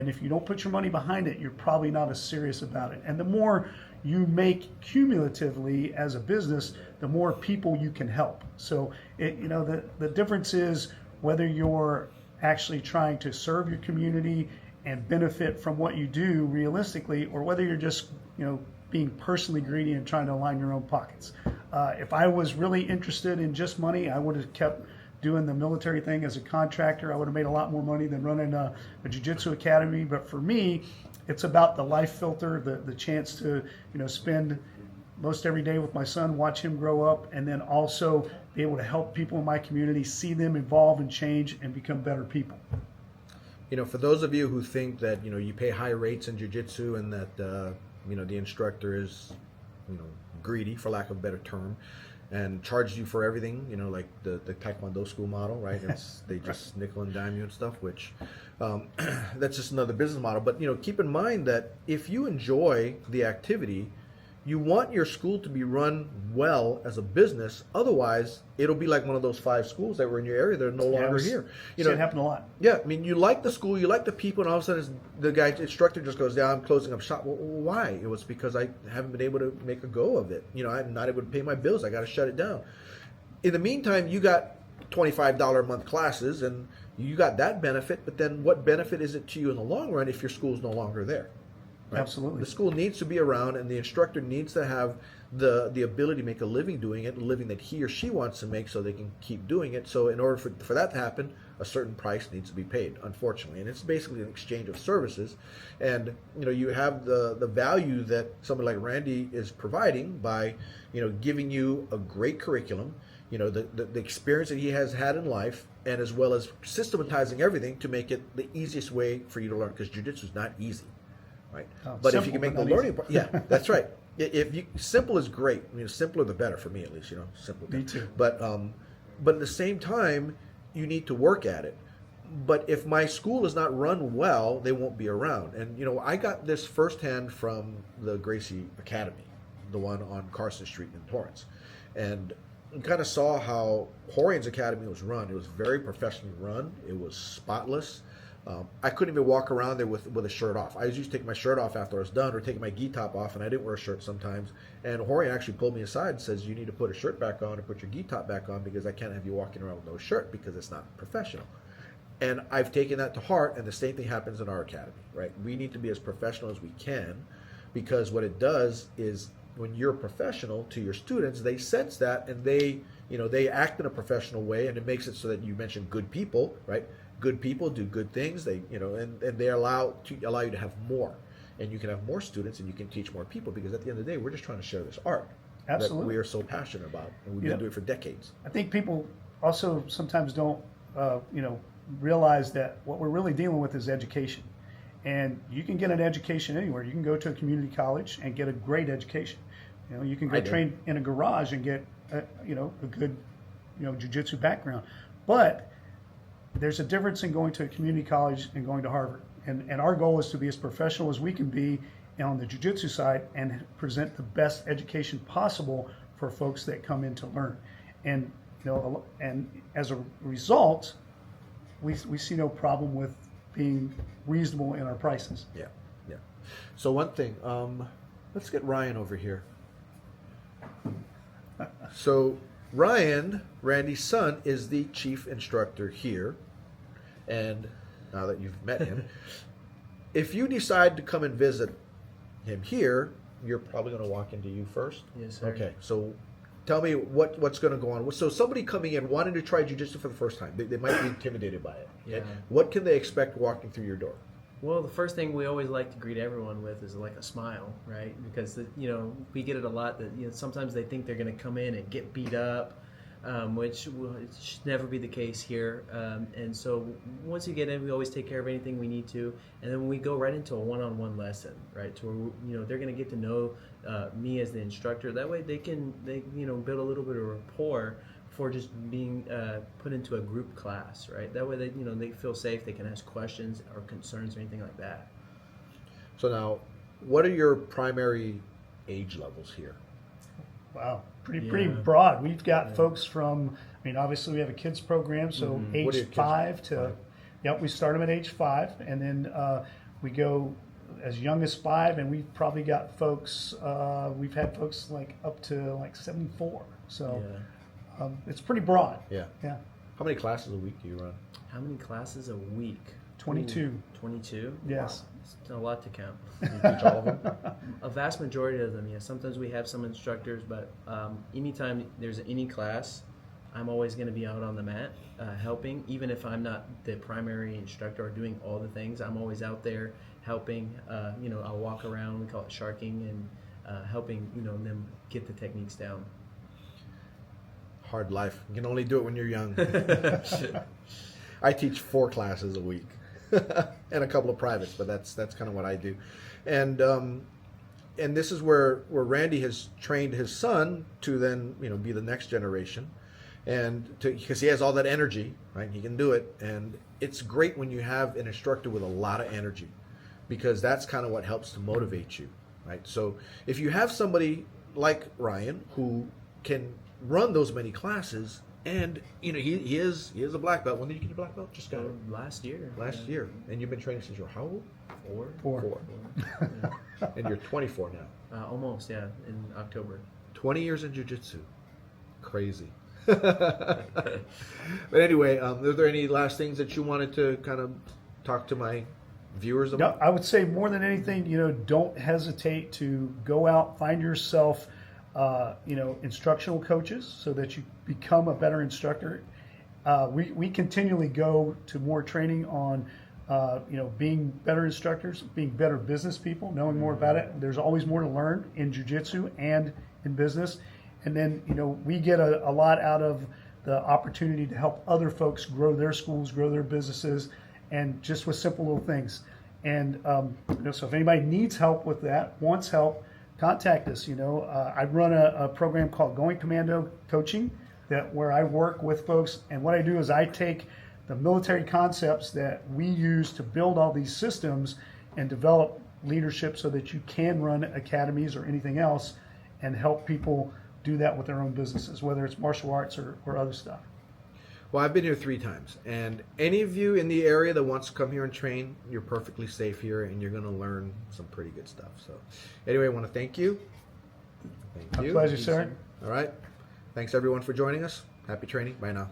And if you don't put your money behind it, you're probably not as serious about it. And the more you make cumulatively as a business, the more people you can help. So, the difference is whether you're actually trying to serve your community and benefit from what you do realistically, or whether you're just, being personally greedy and trying to line your own pockets. If I was really interested in just money, I would have kept doing the military thing as a contractor. I would have made a lot more money than running a jiu-jitsu academy. But for me, it's about the life filter, the chance to, spend most every day with my son, watch him grow up, and then also be able to help people in my community, see them evolve and change and become better people. For those of you who think that, you pay high rates in jiu-jitsu and that, the instructor is, greedy, for lack of a better term, and charges you for everything, like the Taekwondo school model, right? They just nickel and dime you and stuff, which that's just another business model. But, keep in mind that if you enjoy the activity, you want your school to be run well as a business. Otherwise, it'll be like one of those 5 schools that were in your area that are no longer here. It happened a lot. Yeah, I mean, you like the school, you like the people, and all of a sudden the instructor just goes, "Yeah, I'm closing up shop." Well, why? It was because I haven't been able to make a go of it. I'm not able to pay my bills. I got to shut it down. In the meantime, you got $25 a month classes, and you got that benefit. But then, what benefit is it to you in the long run if your school is no longer there? Right? Absolutely. The school needs to be around, and the instructor needs to have the ability to make a living doing it, a living that he or she wants to make, so they can keep doing it. So in order for that to happen, a certain price needs to be paid, unfortunately. And it's basically an exchange of services. And you have the value that somebody like Randy is providing by giving you a great curriculum, the experience that he has had in life, and as well as systematizing everything to make it the easiest way for you to learn, because jiu-jitsu is not easy. Right, but if you can make the learning part, yeah, that's right. Simple is great. Simpler the better for me, at least. Simple. Me too. But at the same time, you need to work at it. But if my school is not run well, they won't be around. And I got this firsthand from the Gracie Academy, the one on Carson Street in Torrance, and kind of saw how Horian's Academy was run. It was very professionally run. It was spotless. I couldn't even walk around there with a shirt off. I used to take my shirt off after I was done, or take my gi top off, and I didn't wear a shirt sometimes. And Horian actually pulled me aside and says, "You need to put a shirt back on or put your gi top back on, because I can't have you walking around with no shirt, because it's not professional." And I've taken that to heart, and the same thing happens in our academy, right? We need to be as professional as we can, because what it does is, when you're a professional to your students, they sense that, and they act in a professional way, and it makes it so that you mentioned good people, right? Good people do good things. They, and they allow you to have more, and you can have more students, and you can teach more people, because at the end of the day, we're just trying to share this art that we are so passionate about, and we've been doing it for decades. I think people also sometimes don't, realize that what we're really dealing with is education, and you can get an education anywhere. You can go to a community college and get a great education. You can go train in a garage and get, a good, jiu-jitsu background, but there's a difference in going to a community college and going to Harvard. And our goal is to be as professional as we can be on the jiu-jitsu side and present the best education possible for folks that come in to learn. And and as a result, we see no problem with being reasonable in our prices. Yeah. So one thing, let's get Ryan over here. So Ryan, Randy's son, is the chief instructor here. And now that you've met him, if you decide to come and visit him here, you're probably going to walk into you first? Yes, sir. Okay, so tell me what's going to go on. So somebody coming in wanting to try jiu-jitsu for the first time, they might be intimidated by it. Okay? Yeah. What can they expect walking through your door? Well, the first thing we always like to greet everyone with is like a smile, right? Because we get it a lot that sometimes they think they're going to come in and get beat up, which it should never be the case here. And so once you get in, we always take care of anything we need to, and then we go right into a one-on-one lesson, right? To where they're going to get to know me as the instructor. That way they build a little bit of rapport for just being put into a group class, right? That way they feel safe. They can ask questions or concerns or anything like that. So now, what are your primary age levels here? Wow, pretty broad. We've got folks from, obviously we have a kids program, so age 5 to, we start them at age 5, and then we go as young as 5, and we've probably got folks. We've had folks like up to like 74. So it's pretty broad. Yeah. Yeah. How many classes a week do you run? How many classes a week? 22. Ooh, 22? Yes. Wow. It's a lot to count. You teach all of them? A vast majority of them, yeah. Sometimes we have some instructors, but anytime there's any class, I'm always going to be out on the mat helping. Even if I'm not the primary instructor or doing all the things, I'm always out there helping. I'll walk around, we call it sharking, and helping them get the techniques down. Hard life. You can only do it when you're young. I teach 4 classes a week and a couple of privates, but that's kind of what I do. And this is where Randy has trained his son to then be the next generation, and because he has all that energy, right? He can do it, and it's great when you have an instructor with a lot of energy, because that's kind of what helps to motivate you, right? So if you have somebody like Ryan who can run those many classes, and he is a black belt. When did you get your black belt? Just got it Last year. last year, and you've been training since you're how old? 4. 4. Yeah. And you're 24 now. Almost, yeah, in October. 20 years in jiu-jitsu. Crazy. But anyway, are there any last things that you wanted to kind of talk to my viewers about? No, I would say more than anything, don't hesitate to go out, find yourself, instructional coaches so that you become a better instructor. We continually go to more training on, being better instructors, being better business people, knowing more about it. There's always more to learn in jiu-jitsu and in business. And then, we get a lot out of the opportunity to help other folks grow their schools, grow their businesses, and just with simple little things. And, so if anybody needs help with that, wants help, contact us. I run a program called Going Commando Coaching where I work with folks. And what I do is I take the military concepts that we use to build all these systems and develop leadership so that you can run academies or anything else and help people do that with their own businesses, whether it's martial arts or other stuff. Well, I've been here 3 times, and any of you in the area that wants to come here and train, you're perfectly safe here, and you're going to learn some pretty good stuff. So anyway, I want to thank you. Thank you. A pleasure, sir. All right. Thanks, everyone, for joining us. Happy training. Bye now.